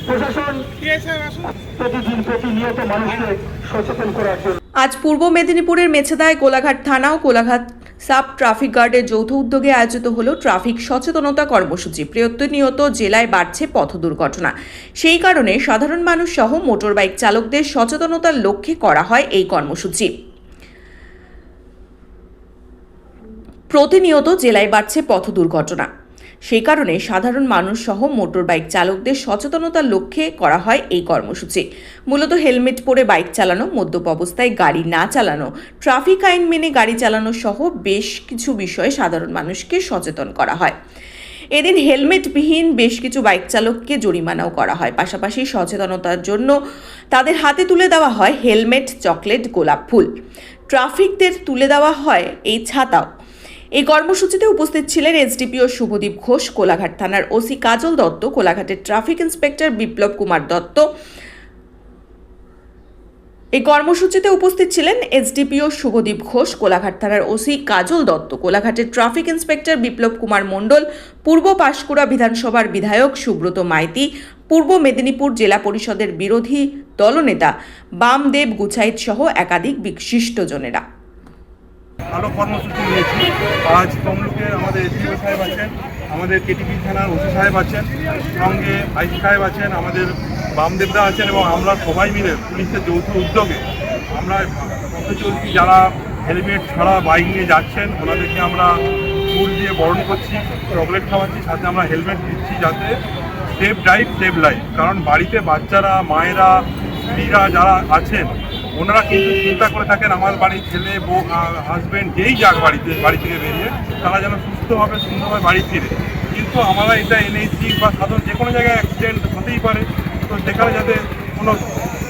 প্রশাসন প্রতিনিয়ত মানুষকে সচেতন করার জন্য আজ পূর্ব মেদিনীপুরের মেছেদায় কোলাঘাট থানা ও কোলাঘাট সাব ট্রাফিক গার্ডের যৌথ উদ্যোগে আয়োজিত হলো ট্রাফিক সচেতনতা কর্মসূচি। প্রতিনিয়ত জেলায় বাড়ছে পথ দুর্ঘটনা, সেই কারণে সাধারণ মানুষ সহ মোটর বাইক চালকদের সচেতনতার লক্ষ্যে করা হয় এই কর্মসূচি। প্রতিনিয়ত জেলায় বাড়ছে পথ দুর্ঘটনা, সেই কারণে সাধারণ মানুষ সহ মোটর বাইক চালকদের সচেতনতার লক্ষ্যে করা হয় এই কর্মসূচি। মূলত হেলমেট পরে বাইক চালানো, মদ্যপ অবস্থায় গাড়ি না চালানো, ট্রাফিক আইন মেনে গাড়ি চালানো সহ বেশ কিছু বিষয়ে সাধারণ মানুষকে সচেতন করা হয়। এদিন হেলমেটবিহীন বেশ কিছু বাইক চালককে জরিমানাও করা হয়। পাশাপাশি সচেতনতার জন্য তাদের হাতে তুলে দেওয়া হয় হেলমেট, চকলেট, গোলাপ ফুল। ট্রাফিকদের তুলে দেওয়া হয় এই ছাতাও। এই কর্মসূচিতে উপস্থিত ছিলেন এসডিপিও শুভদীপ ঘোষ, কোলাঘাট থানার ওসি কাজল দত্ত, কোলাঘাটের ট্রাফিক ইন্সপেক্টর বিপ্লব কুমার দত্ত। এই কর্মসূচিতে উপস্থিত ছিলেন এসডিপিও শুভদীপ ঘোষ, কোলাঘাট থানার ওসি কাজল দত্ত, কোলাঘাটের ট্রাফিক ইন্সপেক্টর বিপ্লব কুমার মণ্ডল, পূর্ব পাঁশকুড়া বিধানসভার বিধায়ক সুব্রত মাইতি, পূর্ব মেদিনীপুর জেলা পরিষদের বিরোধী দলনেতা বামদেব গুছাইত সহ একাধিক বিশিষ্টজনেরা। ভালো কর্মসূচি নিয়েছি। আজ তমলুকে আমাদের এসডিও সাহেব আছেন, আমাদের কেটিপি থানার ওসি সাহেব আছেন, সঙ্গে আইসি সাহেব আছেন, আমাদের বামদেবদা আছেন এবং আমরা সবাই মিলে পুলিশের যৌথ উদ্যোগে আমরা পথে চলছি যারা হেলমেট ছাড়া বাইক নিয়ে যাচ্ছেন ওনাদেরকে আমরা ফুল দিয়ে বরণ করছি, চকলেট খাওয়াচ্ছি, সাথে আমরা হেলমেট দিচ্ছি যাতে সেফ ড্রাইভ সেভ লাইফ। কারণ বাড়িতে বাচ্চারা, মায়েরা, স্ত্রীরা যারা আছেন ওনারা কিন্তু চিন্তা করে থাকেন আমার বাড়ির ছেলে, বউ, হাজব্যান্ড যেই যাক বাড়ি থেকে বেরিয়ে তারা যেন সুস্থভাবে সুন্দরভাবে বাড়ি ফিরে। কিন্তু আমরা এটা এনএইচসি বা সাধারণ যে কোনো জায়গায় অ্যাক্সিডেন্ট হতেই পারে, তো সেখানে যাতে কোনো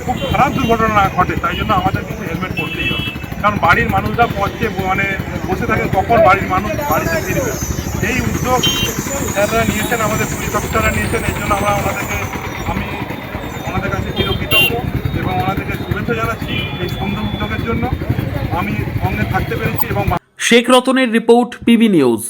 খুব খারাপ দুর্ঘটনা না ঘটে তাই জন্য আমাদের কিন্তু হেলমেট পরতেই হবে। কারণ বাড়ির মানুষরা পথে বসে থাকেন কখন বাড়ির মানুষ বাড়িতে ফিরবে। এই উদ্যোগ যারা নিয়েছেন, আমাদের পুলিশ অফিসাররা নিয়েছেন, এই জন্য আমি ওনাদের কাছে চিরকৃতজ্ঞ এবং ওনাদেরকে শুভেচ্ছা জানাচ্ছি এই সুন্দর উদ্যোগের জন্য। আমি সঙ্গে থাকতে পেরেছি এবং শেখ রতনের রিপোর্ট, পিবি নিউজ।